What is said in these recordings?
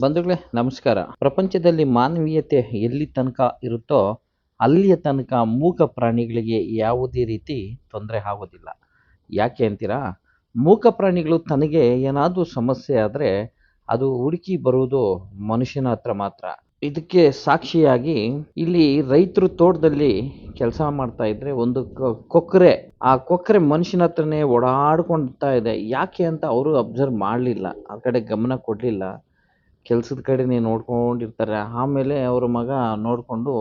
ಬಂಧುಗಳೇ ನಮಸ್ಕಾರ. ಪ್ರಪಂಚದಲ್ಲಿ ಮಾನವೀಯತೆ ಎಲ್ಲಿ ತನಕ ಇರುತ್ತೋ ಅಲ್ಲಿಯ ತನಕ ಮೂಕ ಪ್ರಾಣಿಗಳಿಗೆ ಯಾವುದೇ ರೀತಿ ತೊಂದರೆ ಆಗೋದಿಲ್ಲ. ಯಾಕೆ ಅಂತೀರಾ? ಮೂಕ ಪ್ರಾಣಿಗಳು ತನಗೆ ಏನಾದರೂ ಸಮಸ್ಯೆ ಆದರೆ ಅದು ಹುಡುಕಿ ಬರುವುದು ಮನುಷ್ಯನ ಹತ್ರ ಮಾತ್ರ. ಇದಕ್ಕೆ ಸಾಕ್ಷಿಯಾಗಿ ಇಲ್ಲಿ ರೈತರು ತೋಟದಲ್ಲಿ ಕೆಲಸ ಮಾಡ್ತಾ ಇದ್ರೆ ಒಂದು ಕೊಕ್ಕರೆ, ಆ ಕೊಕ್ಕರೆ ಮನುಷ್ಯನ ಹತ್ರನೇ ಓಡಾಡ್ಕೊಳ್ತಾ ಇದೆ. ಯಾಕೆ ಅಂತ ಅವರು ಅಬ್ಸರ್ವ್ ಮಾಡಲಿಲ್ಲ, ಆ ಕಡೆ ಗಮನ ಕೊಡಲಿಲ್ಲ. ಕೆಲಸದ ಕಡೆನೇ ನೋಡ್ಕೊಂಡಿರ್ತಾರೆ. ಆಮೇಲೆ ಅವ್ರ ಮಗ ನೋಡಿಕೊಂಡು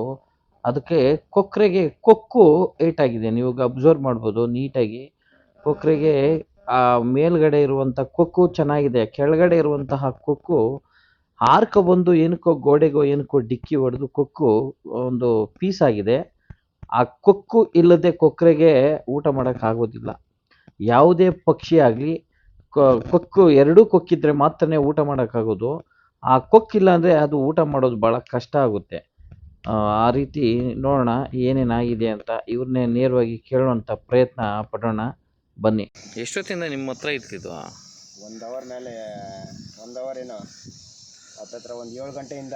ಅದಕ್ಕೆ ಕೊಕ್ಕರೆಗೆ ಕೊಕ್ಕು ಏಟಾಗಿದೆ. ನೀವು ಅಬ್ಸರ್ವ್ ಮಾಡ್ಬೋದು ನೀಟಾಗಿ. ಕೊಕ್ಕರೆಗೆ ಆ ಮೇಲ್ಗಡೆ ಇರುವಂಥ ಕೊಕ್ಕು ಚೆನ್ನಾಗಿದೆ, ಕೆಳಗಡೆ ಇರುವಂತಹ ಕೊಕ್ಕು ಬಂದು ಏನಕ್ಕೋ ಗೋಡೆಗೋ ಏನಕ್ಕೋ ಡಿಕ್ಕಿ ಹೊಡೆದು ಕೊಕ್ಕು ಒಂದು ಪೀಸ್ ಆಗಿದೆ. ಆ ಕೊಕ್ಕು ಇಲ್ಲದೆ ಕೊಕ್ಕರೆಗೆ ಊಟ ಮಾಡೋಕ್ಕಾಗೋದಿಲ್ಲ. ಯಾವುದೇ ಪಕ್ಷಿ ಆಗಲಿ ಕೊಕ್ಕು ಎರಡೂ ಕೊಕ್ಕಿದ್ರೆ ಮಾತ್ರನೇ ಊಟ ಮಾಡೋಕ್ಕಾಗೋದು. ಆ ಕೊಕ್ಕಿಲ್ಲ ಅಂದರೆ ಅದು ಊಟ ಮಾಡೋದು ಭಾಳ ಕಷ್ಟ ಆಗುತ್ತೆ. ಆ ರೀತಿ ನೋಡೋಣ ಏನೇನಾಗಿದೆ ಅಂತ. ಇವ್ರನ್ನೇ ನೇರವಾಗಿ ಕೇಳುವಂಥ ಪ್ರಯತ್ನ ಪಡೋಣ, ಬನ್ನಿ. ಎಷ್ಟೊತ್ತಿಂದ ನಿಮ್ಮ ಹತ್ರ ಇರ್ತಿದ್ವು? 1 ಅವರ್ ಮೇಲೆ 1 ಅವರ್ ಏನೋ ಹತ್ತತ್ರ ಒಂದು 7 ಗಂಟೆಯಿಂದ.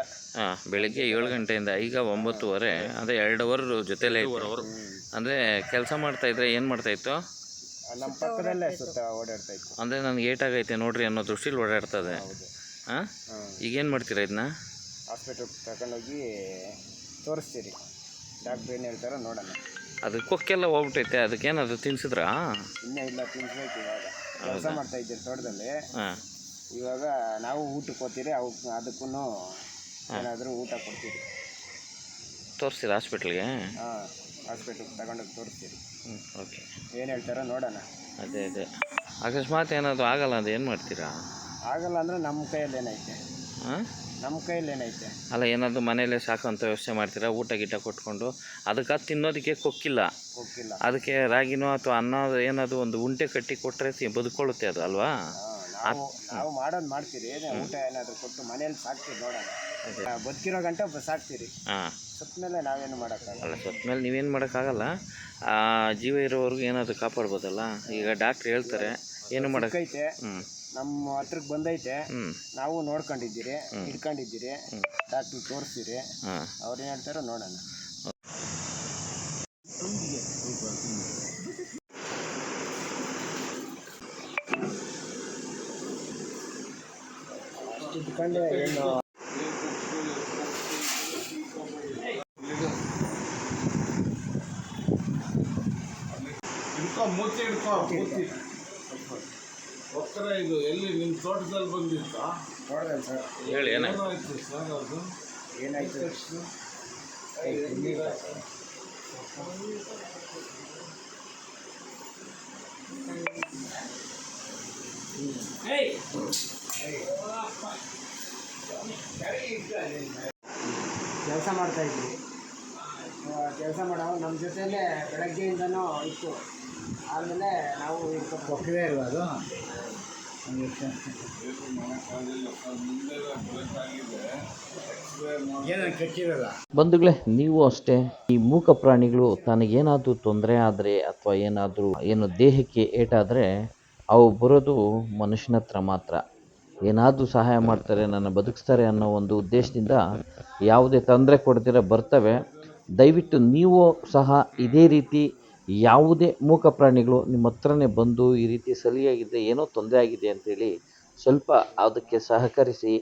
ಬೆಳಿಗ್ಗೆ 7 ಗಂಟೆಯಿಂದ ಈಗ 9:30. ಅದೇ 2 ಅವರ್ ಜೊತೆಲೇ ಅಂದರೆ ಕೆಲಸ ಮಾಡ್ತಾಯಿದ್ರೆ ಏನು ಮಾಡ್ತಾಯಿತ್ತು? ನಮ್ಮ ಪಕ್ಕದಲ್ಲೇ ಸುತ್ತ ಓಡಾಡ್ತಾ ಇತ್ತು. ಅಂದರೆ ನನಗೆ ಏಟಾಗೈತೆ ನೋಡ್ರಿ ಅನ್ನೋ ದೃಷ್ಟಿಲಿ ಓಡಾಡ್ತದೆ. ಹಾಂ, ಈಗೇನು ಮಾಡ್ತೀರಾ ಇದನ್ನ? ಹಾಸ್ಪಿಟ್ಲಿಗೆ ತಗೊಂಡೋಗಿ ತೋರಿಸ್ತೀರಿ. ಡಾಕ್ಟ್ರ್ ಏನು ಹೇಳ್ತಾರೋ ನೋಡೋಣ. ಅದು ಕೊಕ್ಕೆಲ್ಲ ಹೋಗ್ಬಿಟ್ಟೈತೆ, ಅದಕ್ಕೇನದು ತಿನ್ಸಿದ್ರಾ? ಇನ್ನೂ ಇಲ್ಲ, ತಿನ್ಸ್ಬೇಕು. ಇವಾಗ ಕೆಲಸ ಮಾಡ್ತಾ ಇದ್ದೀರಿ ತೋಟದಲ್ಲಿ. ಇವಾಗ ನಾವು ಊಟಕ್ಕೆ ಹೋಗ್ತೀರಿ, ಅದಕ್ಕೂ ಏನಾದರೂ ಊಟ ಕೊಡ್ತೀರಿ. ತೋರಿಸ್ತೀರಾ ಹಾಸ್ಪಿಟ್ಲಿಗೆ? ಹಾಂ, ಹಾಸ್ಪಿಟ್ಲಿಗೆ ತಗೊಂಡೋಗಿ ತೋರಿಸ್ತೀರಿ. ಓಕೆ, ಏನು ಹೇಳ್ತಾರೋ ನೋಡೋಣ. ಅದೇ ಅಕಸ್ಮಾತ್ ಏನಾದರೂ ಆಗಲ್ಲ ಅದು ಏನು ಮಾಡ್ತೀರಾ? ಆಗಲ್ಲ ಅಂದರೆ ನಮ್ಮ ಕೈಯಲ್ಲಿ ಏನೈತೆ? ನಮ್ಮ ಕೈಯಲ್ಲಿ ಏನೈತೆ? ಅಲ್ಲ, ಏನಾದರೂ ಮನೆಯಲ್ಲೇ ಸಾಕುವಂಥ ವ್ಯವಸ್ಥೆ ಮಾಡ್ತೀರಾ? ಊಟ ಗೀಟ ಕೊಟ್ಕೊಂಡು ಅದಕ್ಕೆ ತಿನ್ನೋದಕ್ಕೆ ಕೊಕ್ಕಿಲ್ಲ, ಅದಕ್ಕೆ ರಾಗಿನೋ ಅಥವಾ ಅನ್ನ ಏನಾದರೂ ಒಂದು ಉಂಟೆ ಕಟ್ಟಿ ಕೊಟ್ಟರೆ ಬದುಕೊಳ್ಳುತ್ತೆ ಅದು ಅಲ್ವಾ? ನಾವು ಮಾಡೋದು ಮಾಡ್ತೀರಿ. ಊಟ ಏನಾದರೂ ಕೊಟ್ಟು ಮನೇಲಿ ಸಾಕ್ತೀರಿ, ನೋಡೋಣ. ಬದುಕಿರೋ ಗಂಟೆ ಸಾಕ್ತೀರಿ. ಸತ್ತ ಮೇಲೆ ನಾವೇನು ಮಾಡೋಕ್ಕಾಗಲ್ಲ. ಸತ್ತ ಮೇಲೆ ನೀವೇನು ಮಾಡೋಕ್ಕಾಗಲ್ಲ. ಜೀವ ಇರೋವರೆಗೂ ಏನಾದರೂ ಕಾಪಾಡ್ಬೋದಲ್ಲ. ಈಗ ಡಾಕ್ಟ್ರ್ ಹೇಳ್ತಾರೆ ಏನು ಮಾಡೋಕ್ಕೈತೆ, ನಮ್ಮ ಹತ್ರಕ್ಕೆ ಬಂದೈತೆ, ನಾವು ನೋಡ್ಕೊಂಡಿದ್ದೀರಿ, ಇಟ್ಕೊಂಡಿದ್ದೀರಿ, ಡಾಕ್ಟ್ರ್ ತೋರಿಸ್ತೀರಿ. ಅವ್ರೇನು ಹೇಳ್ತಾರೋ ನೋಡೋಣ. ಇಟ್ಕೊಂಡೆ ಏನು ಒಕ್ಕರ ಇದು ಎಲ್ಲಿ ನಿಮ್ಮ ತೋಟದಲ್ಲಿ ಬಂದಿತ್ತ? ನೋಡಿದೆ ಸರ್. ಹೇಳಿ, ಏನಾಯ್ತು ಸರ್? ಅದು ಏನಾಯ್ತು? ಕೆಲಸ ಮಾಡ್ತಾಯಿದ್ವಿ. ಕೆಲಸ ಮಾಡೋ ನಮ್ಮ ಜೊತೆಯಲ್ಲೇ ಬೆಳಗ್ಗೆಯಿಂದನೂ ಇತ್ತು. ಆಮೇಲೆ ನಾವು ಕೊಕ್ಕಿದೆ ಇಲ್ವ ಅದು? ಬಂಧುಗಳೇ, ನೀವು ಅಷ್ಟೇ. ಈ ಮೂಕ ಪ್ರಾಣಿಗಳು ತನಗೇನಾದರೂ ತೊಂದರೆ ಆದರೆ ಅಥವಾ ಏನಾದರೂ ದೇಹಕ್ಕೆ ಏಟಾದರೆ ಅವು ಬರೋದು ಮನುಷ್ಯನ ಹತ್ರ ಮಾತ್ರ. ಏನಾದರೂ ಸಹಾಯ ಮಾಡ್ತಾರೆ, ನನ್ನ ಬದುಕಿಸ್ತಾರೆ ಅನ್ನೋ ಒಂದು ಉದ್ದೇಶದಿಂದ ಯಾವುದೇ ತೊಂದರೆ ಕೊಡ್ದಿರ ಬರ್ತವೆ. ದಯವಿಟ್ಟು ನೀವು ಸಹ ಇದೇ ರೀತಿ ಯಾವುದೇ ಮೂಕ ಪ್ರಾಣಿಗಳು ನಿಮ್ಮ ಹತ್ರನೇ ಬಂದು ಈ ರೀತಿ ಸಲಿಯಾಗಿದೆ, ಏನೋ ತೊಂದರೆ ಆಗಿದೆ ಅಂತೇಳಿ ಸ್ವಲ್ಪ ಅದಕ್ಕೆ ಸಹಕರಿಸಿ.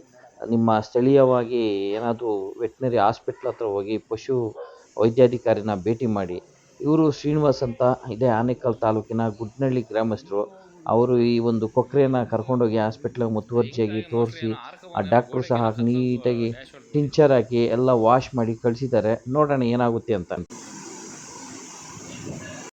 ನಿಮ್ಮ ಸ್ಥಳೀಯವಾಗಿ ಏನಾದರೂ ವೆಟ್ನರಿ ಹಾಸ್ಪಿಟ್ಲ್ ಹತ್ರ ಹೋಗಿ ಪಶು ವೈದ್ಯಾಧಿಕಾರಿನ ಭೇಟಿ ಮಾಡಿ. ಇವರು ಶ್ರೀನಿವಾಸ್ ಅಂತ, ಇದೇ ಆನೇಕಲ್ ತಾಲೂಕಿನ ಗುಡ್ನಳ್ಳಿ ಗ್ರಾಮಸ್ಥರು. ಅವರು ಈ ಒಂದು ಕೊಕ್ಕರೆಯನ್ನು ಕರ್ಕೊಂಡೋಗಿ ಹಾಸ್ಪಿಟ್ಲಿಗೆ ಮುತುವರ್ಜಿಯಾಗಿ ತೋರಿಸಿ, ಆ ಡಾಕ್ಟ್ರು ಸಹ ನೀಟಾಗಿ ಟಿಂಚರ್ ಹಾಕಿ ಎಲ್ಲ ವಾಶ್ ಮಾಡಿ ಕಳಿಸಿದ್ದಾರೆ. ನೋಡೋಣ ಏನಾಗುತ್ತೆ ಅಂತ.